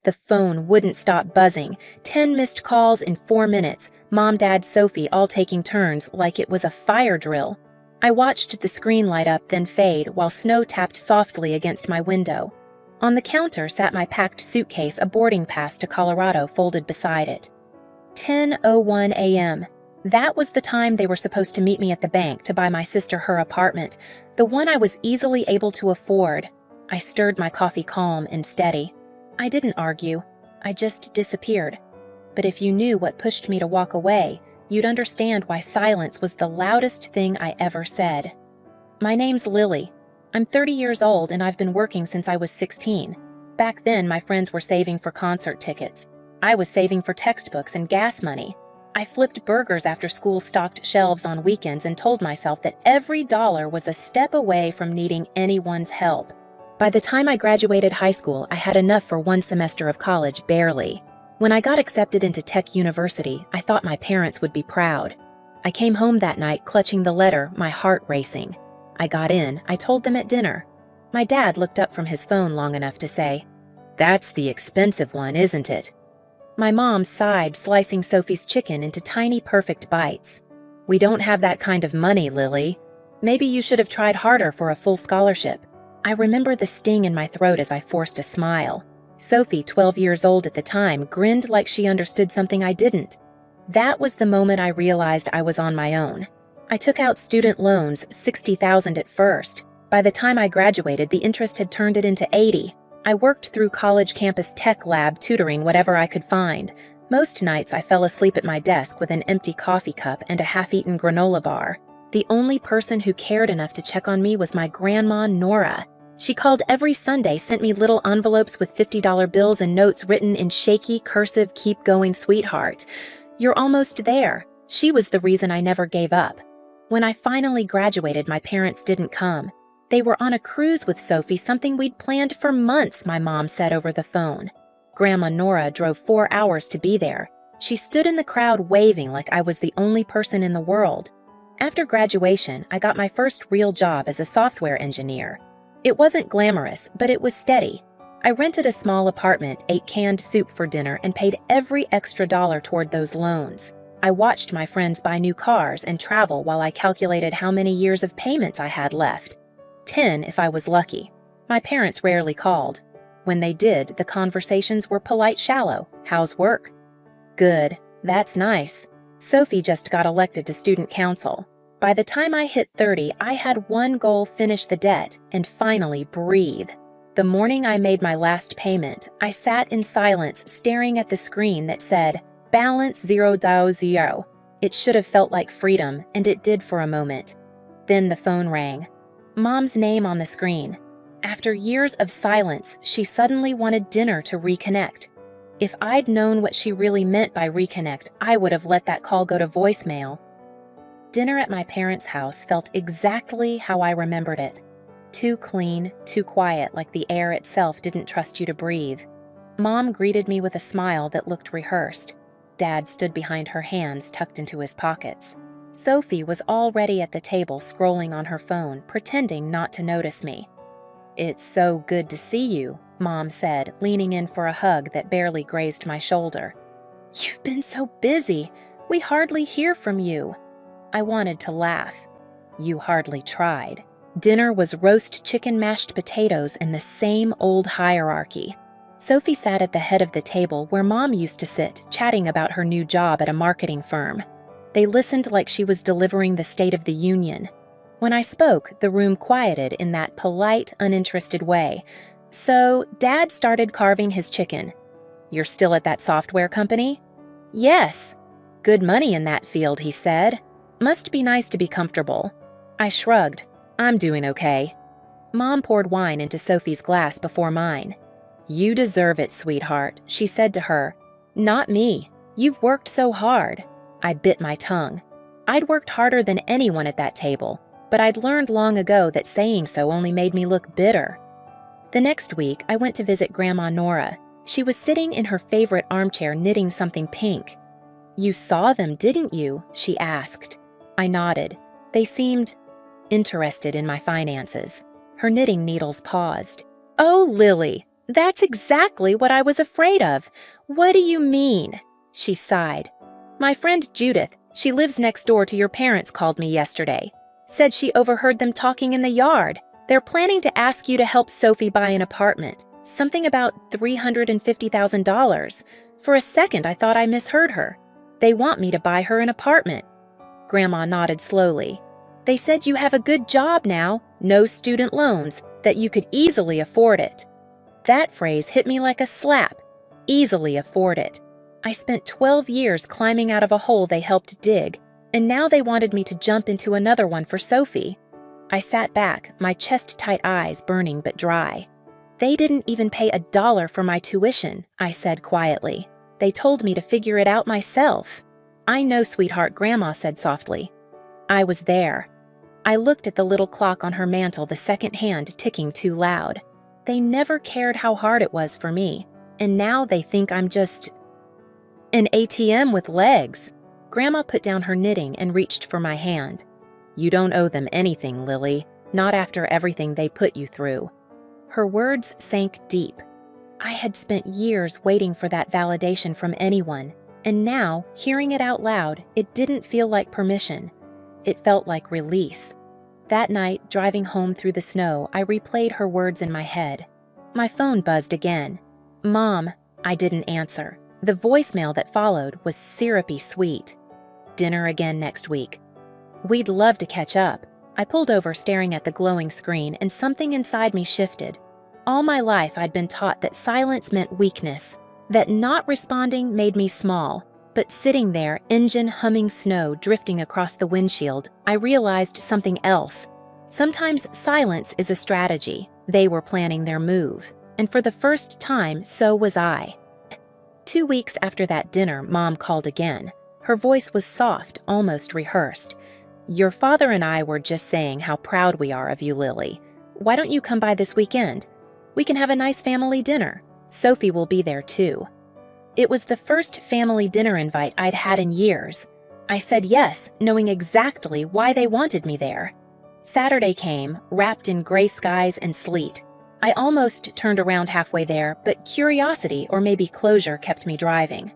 The phone wouldn't stop buzzing. 10 missed calls in 4 minutes. Mom, Dad, Sophie all taking turns like it was a fire drill. I watched the screen light up then fade while snow tapped softly against my window. On the counter sat my packed suitcase, a boarding pass to Colorado folded beside it. 10:01 a.m. That was the time they were supposed to meet me at the bank to buy my sister her apartment, the one I was easily able to afford. I stirred my coffee calm and steady. I didn't argue. I just disappeared. But if you knew what pushed me to walk away, you'd understand why silence was the loudest thing I ever said. My name's Lily. I'm 30 years old and I've been working since I was 16. Back then, my friends were saving for concert tickets. I was saving for textbooks and gas money. I flipped burgers after school stocked shelves on weekends and told myself that every dollar was a step away from needing anyone's help. By the time I graduated high school, I had enough for 1 semester of college, barely. When I got accepted into Tech University, I thought my parents would be proud. I came home that night clutching the letter, my heart racing. I got in, I told them at dinner. My dad looked up from his phone long enough to say, "That's the expensive one, isn't it?" My mom sighed, slicing Sophie's chicken into tiny, perfect bites. "We don't have that kind of money, Lily. Maybe you should have tried harder for a full scholarship." I remember the sting in my throat as I forced a smile. Sophie, 12 years old at the time, grinned like she understood something I didn't. That was the moment I realized I was on my own. I took out student loans, $60,000 at first. By the time I graduated, the interest had turned it into 80. I worked through college campus tech lab, tutoring whatever I could find. Most nights I fell asleep at my desk with an empty coffee cup and a half-eaten granola bar. The only person who cared enough to check on me was my grandma, Nora. She called every Sunday, sent me little envelopes with $50 bills and notes written in shaky, cursive, "Keep going, sweetheart. You're almost there." She was the reason I never gave up. When I finally graduated, my parents didn't come. They were on a cruise with Sophie, something we'd planned for months, my mom said over the phone. Grandma Nora drove 4 hours to be there. She stood in the crowd waving like I was the only person in the world. After graduation, I got my first real job as a software engineer. It wasn't glamorous, but it was steady. I rented a small apartment, ate canned soup for dinner, and paid every extra dollar toward those loans. I watched my friends buy new cars and travel while I calculated how many years of payments I had left. 10 if I was lucky. My parents rarely called. When they did, the conversations were polite, shallow. "How's work?" "Good. That's nice." Sophie just got elected to student council. By the time I hit 30, I had one goal: finish the debt and finally breathe. The morning I made my last payment, I sat in silence staring at the screen that said, "Balance 0.0." It should have felt like freedom, and it did for a moment. Then the phone rang. Mom's name on the screen. After years of silence, she suddenly wanted dinner to reconnect. If I'd known what she really meant by reconnect, I would have let that call go to voicemail. Dinner at my parents' house felt exactly how I remembered it. Too clean, too quiet, like the air itself didn't trust you to breathe. Mom greeted me with a smile that looked rehearsed. Dad stood behind her hands tucked into his pockets. Sophie was already at the table scrolling on her phone, pretending not to notice me. "It's so good to see you," Mom said, leaning in for a hug that barely grazed my shoulder. "You've been so busy. We hardly hear from you." I wanted to laugh. You hardly tried. Dinner was roast chicken, mashed potatoes, and the same old hierarchy. Sophie sat at the head of the table where Mom used to sit, chatting about her new job at a marketing firm. They listened like she was delivering the State of the Union. When I spoke, the room quieted in that polite, uninterested way. So Dad started carving his chicken. "You're still at that software company?" "Yes." "Good money in that field," he said. "Must be nice to be comfortable." I shrugged. "I'm doing okay." Mom poured wine into Sophie's glass before mine. "You deserve it, sweetheart," she said to her. "Not me. You've worked so hard." I bit my tongue. I'd worked harder than anyone at that table, but I'd learned long ago that saying so only made me look bitter. The next week, I went to visit Grandma Nora. She was sitting in her favorite armchair knitting something pink. "You saw them, didn't you?" she asked. I nodded. They seemed interested in my finances. Her knitting needles paused. "Oh, Lily, That's exactly what I was afraid of. What do you mean? She sighed. My friend Judith, she lives next door to your parents, called me yesterday. Said she overheard them talking in the yard. They're planning to ask you to help Sophie buy an apartment. Something about $350,000. For a second, I thought I misheard her. They want me to buy her an apartment. Grandma nodded slowly. They said you have a good job now, no student loans, that you could easily afford it. That phrase hit me like a slap. Easily afford it. I spent 12 years climbing out of a hole they helped dig, and now they wanted me to jump into another one for Sophie. I sat back, my chest-tight eyes burning but dry. They didn't even pay $1 for my tuition, I said quietly. They told me to figure it out myself. I know, sweetheart, Grandma said softly. I was there. I looked at the little clock on her mantel, the second hand ticking too loud. They never cared how hard it was for me, and now they think I'm just an ATM with legs. Grandma put down her knitting and reached for my hand. You don't owe them anything, Lily, not after everything they put you through. Her words sank deep. I had spent years waiting for that validation from anyone, and now, hearing it out loud, it didn't feel like permission. It felt like release. That night, driving home through the snow, I replayed her words in my head. My phone buzzed again. Mom, I didn't answer. The voicemail that followed was syrupy sweet. Dinner again next week. We'd love to catch up. I pulled over, staring at the glowing screen, and something inside me shifted. All my life I'd been taught that silence meant weakness, that not responding made me small. But sitting there, engine humming, snow drifting across the windshield, I realized something else. Sometimes silence is a strategy. They were planning their move, and for the first time, so was I. 2 weeks after that dinner, Mom called again. Her voice was soft, almost rehearsed. Your father and I were just saying how proud we are of you, Lily. Why don't you come by this weekend? We can have a nice family dinner. Sophie will be there too. It was the first family dinner invite I'd had in years. I said yes, knowing exactly why they wanted me there. Saturday came, wrapped in gray skies and sleet. I almost turned around halfway there, but curiosity or maybe closure kept me driving.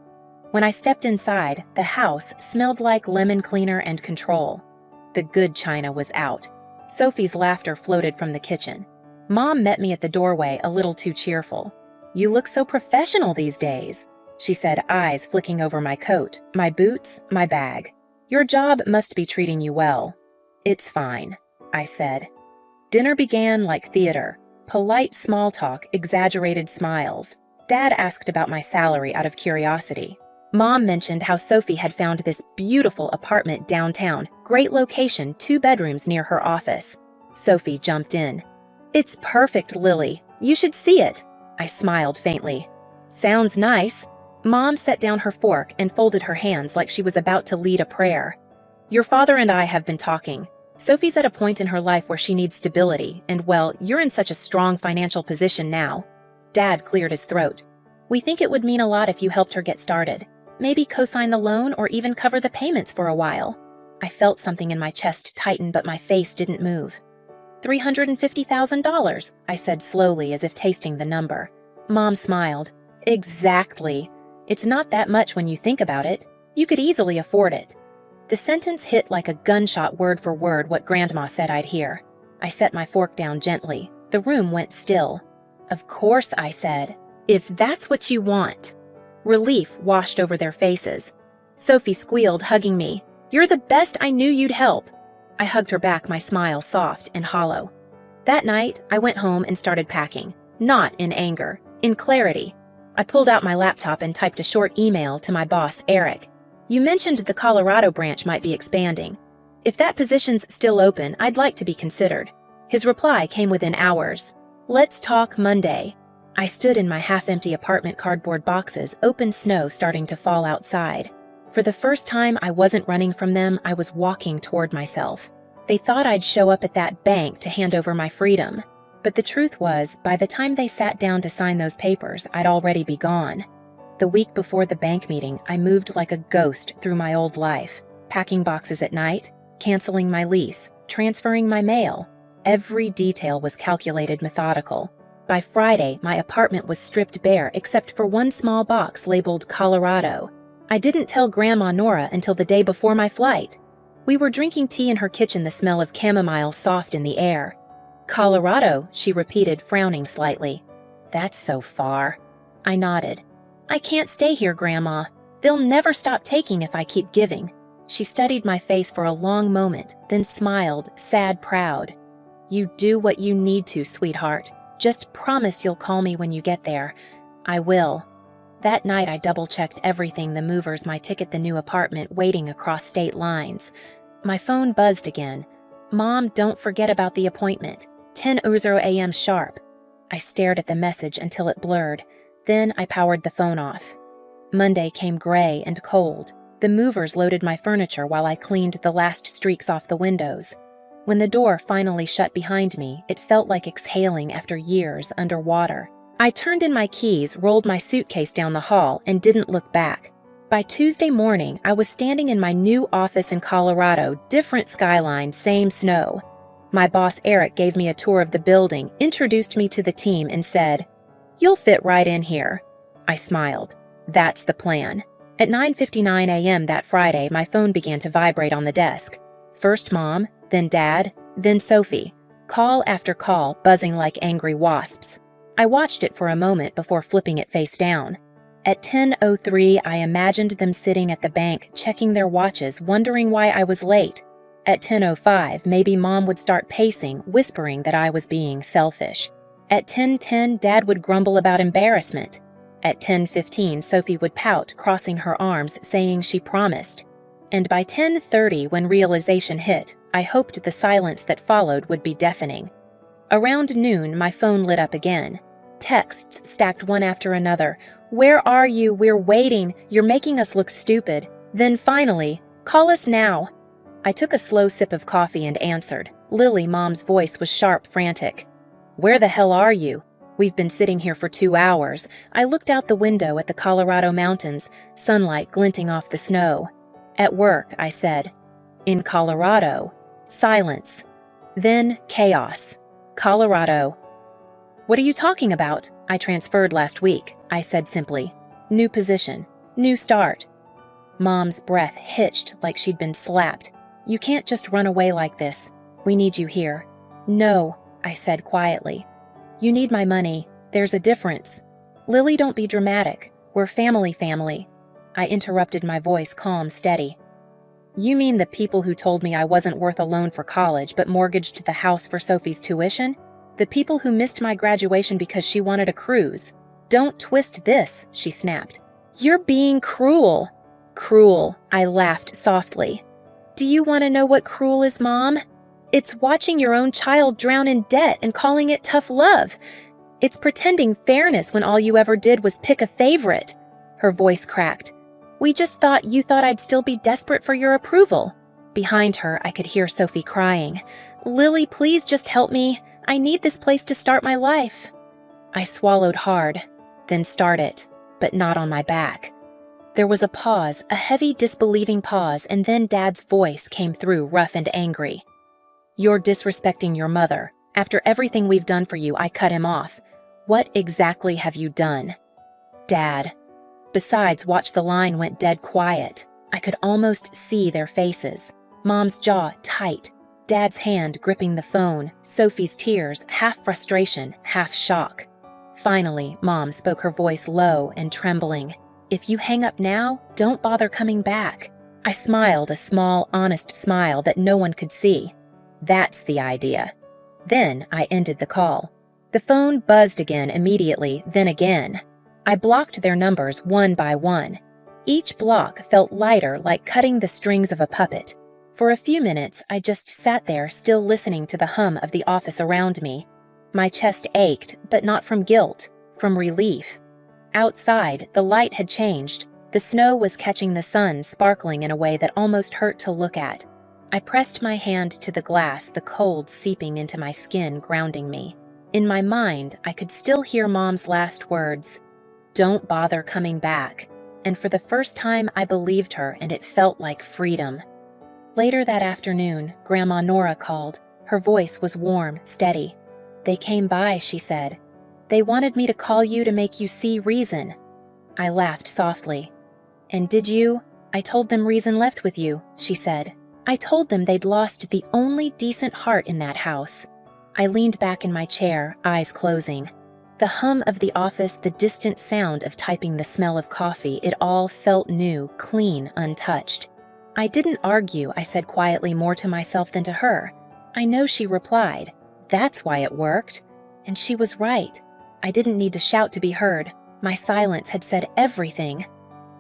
When I stepped inside, the house smelled like lemon cleaner and control. The good china was out. Sophie's laughter floated from the kitchen. Mom met me at the doorway, a little too cheerful. You look so professional these days, she said, eyes flicking over my coat, my boots, my bag. Your job must be treating you well. It's fine, I said. Dinner began like theater. Polite small talk, exaggerated smiles. Dad asked about my salary out of curiosity. Mom mentioned how Sophie had found this beautiful apartment downtown, great location, 2 bedrooms near her office. Sophie jumped in. It's perfect, Lily. You should see it. I smiled faintly. Sounds nice. Mom set down her fork and folded her hands like she was about to lead a prayer. Your father and I have been talking. Sophie's at a point in her life where she needs stability, and well, you're in such a strong financial position now. Dad cleared his throat. We think it would mean a lot if you helped her get started. Maybe co-sign the loan or even cover the payments for a while. I felt something in my chest tighten, but my face didn't move. $350,000, I said slowly, as if tasting the number. Mom smiled. Exactly. It's not that much when you think about it. You could easily afford it. The sentence hit like a gunshot, word for word what Grandma said I'd hear. I set my fork down gently. The room went still. Of course, I said. If that's what you want. Relief washed over their faces. Sophie squealed, hugging me. You're the best. I knew you'd help. I hugged her back, my smile soft and hollow. That night, I went home and started packing. Not in anger, in clarity. I pulled out my laptop and typed a short email to my boss, Eric. You mentioned the Colorado branch might be expanding. If that position's still open, I'd like to be considered. His reply came within hours. Let's talk Monday. I stood in my half-empty apartment, cardboard boxes, open snow starting to fall outside. For the first time, I wasn't running from them, I was walking toward myself. They thought I'd show up at that bank to hand over my freedom. But the truth was, by the time they sat down to sign those papers, I'd already be gone. The week before the bank meeting, I moved like a ghost through my old life, packing boxes at night, canceling my lease, transferring my mail. Every detail was calculated, methodical. By Friday, my apartment was stripped bare except for one small box labeled Colorado. I didn't tell Grandma Nora until the day before my flight. We were drinking tea in her kitchen, the smell of chamomile soft in the air. Colorado, she repeated, frowning slightly. That's so far. I nodded. I can't stay here, Grandma. They'll never stop taking if I keep giving. She studied my face for a long moment, then smiled, sad, proud. You do what you need to, sweetheart. Just promise you'll call me when you get there. I will. That night I double-checked everything, the movers, my ticket, the new apartment, waiting across state lines. My phone buzzed again. Mom, don't forget about the appointment. 10:00 a.m. sharp. I stared at the message until it blurred. Then I powered the phone off. Monday came gray and cold. The movers loaded my furniture while I cleaned the last streaks off the windows. When the door finally shut behind me, it felt like exhaling after years underwater. I turned in my keys, rolled my suitcase down the hall, and didn't look back. By Tuesday morning, I was standing in my new office in Colorado, different skyline, same snow. My boss Eric gave me a tour of the building, introduced me to the team, and said, "You'll fit right in here." I smiled. That's the plan. At 9:59 a.m. that Friday, my phone began to vibrate on the desk. First Mom, then Dad, then Sophie. Call after call, buzzing like angry wasps. I watched it for a moment before flipping it face down. At 10:03, I imagined them sitting at the bank, checking their watches, wondering why I was late. At 10:05, maybe Mom would start pacing, whispering that I was being selfish. At 10:10, Dad would grumble about embarrassment. At 10:15, Sophie would pout, crossing her arms, saying she promised. And by 10:30, when realization hit, I hoped the silence that followed would be deafening. Around noon, my phone lit up again. Texts stacked one after another. "Where are you? We're waiting. You're making us look stupid." Then finally, "Call us now." I took a slow sip of coffee and answered. Lily, Mom's voice was sharp, frantic. "Where the hell are you? We've been sitting here for 2 hours." I looked out the window at the Colorado mountains, sunlight glinting off the snow. "At work," I said. "In Colorado." Silence. Then chaos. "Colorado." "What are you talking about?" "I transferred last week," I said simply. "New position. New start." Mom's breath hitched like she'd been slapped. "You can't just run away like this. We need you here." "No," I said quietly. "You need my money. There's a difference." "Lily, don't be dramatic. We're family. I interrupted, my voice calm, steady. "You mean the people who told me I wasn't worth a loan for college but mortgaged the house for Sophie's tuition? The people who missed my graduation because she wanted a cruise? Don't twist this," she snapped. "You're being cruel." "Cruel," I laughed softly. "Do you want to know what cruel is, Mom? It's watching your own child drown in debt and calling it tough love. It's pretending fairness when all you ever did was pick a favorite." Her voice cracked. "We just thought you thought I'd still be desperate for your approval." Behind her, I could hear Sophie crying. "Lily, please just help me. I need this place to start my life." I swallowed hard, then start it, but not on my back. There was a pause, a heavy, disbelieving pause, and then Dad's voice came through, rough and angry. "You're disrespecting your mother. After everything we've done for you," I cut him off. "What exactly have you done?" "Dad." Besides, watch, the line went dead quiet. I could almost see their faces. Mom's jaw tight, Dad's hand gripping the phone, Sophie's tears, half frustration, half shock. Finally, Mom spoke, her voice low and trembling. "If you hang up now, don't bother coming back." I smiled, a small, honest smile that no one could see. That's the idea. Then I ended the call. The phone buzzed again immediately, then again. I blocked their numbers one by one. Each block felt lighter, like cutting the strings of a puppet. For a few minutes, I just sat there, still listening to the hum of the office around me. My chest ached, but not from guilt, from relief. Outside, the light had changed. The snow was catching the sun, sparkling in a way that almost hurt to look at. I pressed my hand to the glass, the cold seeping into my skin, grounding me. In my mind, I could still hear Mom's last words. "Don't bother coming back." And for the first time, I believed her, and it felt like freedom. Later that afternoon, Grandma Nora called. Her voice was warm, steady. "They came by," she said. They wanted me to call you to make you see reason. I laughed softly. And did you? I told them reason left with you, she said. I told them they'd lost the only decent heart in that house. I leaned back in my chair, eyes closing. The hum of the office, the distant sound of typing, the smell of coffee, it all felt new, clean, untouched. I didn't argue, I said quietly, more to myself than to her. I know, she replied. That's why it worked. And she was right. I didn't need to shout to be heard. My silence had said everything.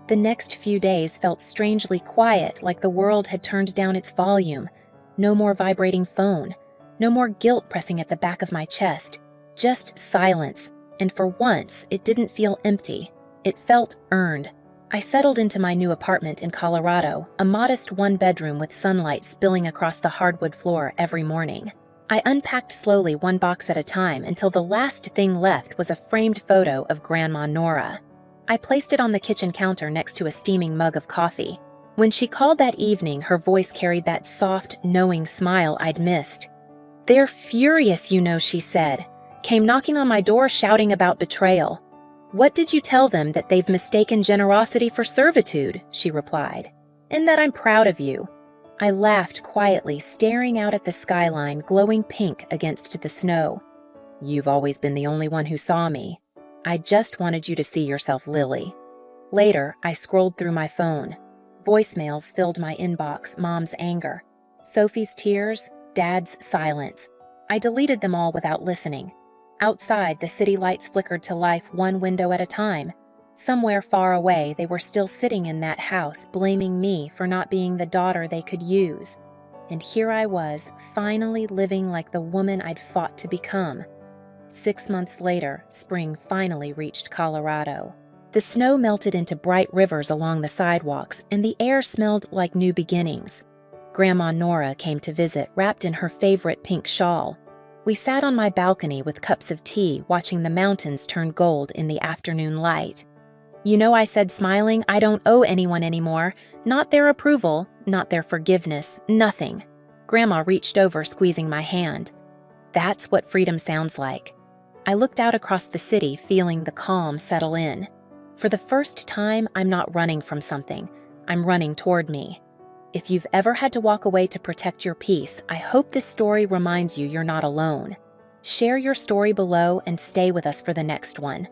The next few days felt strangely quiet, like the world had turned down its volume. No more vibrating phone. No more guilt pressing at the back of my chest. Just silence. And for once, it didn't feel empty. It felt earned. I settled into my new apartment in Colorado, a modest one-bedroom with sunlight spilling across the hardwood floor every morning. I unpacked slowly, one box at a time, until the last thing left was a framed photo of Grandma Nora. I placed it on the kitchen counter next to a steaming mug of coffee. When she called that evening, her voice carried that soft, knowing smile I'd missed. "They're furious, you know," she said. "Came knocking on my door shouting about betrayal." "What did you tell them? That they've mistaken generosity for servitude," she replied. "And that I'm proud of you." I laughed quietly, staring out at the skyline, glowing pink against the snow. "You've always been the only one who saw me. I just wanted you to see yourself, Lily." Later, I scrolled through my phone. Voicemails filled my inbox, Mom's anger, Sophie's tears, Dad's silence. I deleted them all without listening. Outside, the city lights flickered to life one window at a time. Somewhere far away, they were still sitting in that house, blaming me for not being the daughter they could use. And here I was, finally living like the woman I'd fought to become. 6 months later, spring finally reached Colorado. The snow melted into bright rivers along the sidewalks, and the air smelled like new beginnings. Grandma Nora came to visit, wrapped in her favorite pink shawl. We sat on my balcony with cups of tea, watching the mountains turn gold in the afternoon light. "You know," I said, smiling, "I don't owe anyone anymore. Not their approval, not their forgiveness, nothing." Grandma reached over, squeezing my hand. That's what freedom sounds like. I looked out across the city, feeling the calm settle in. For the first time, I'm not running from something. I'm running toward me. If you've ever had to walk away to protect your peace, I hope this story reminds you you're not alone. Share your story below and stay with us for the next one.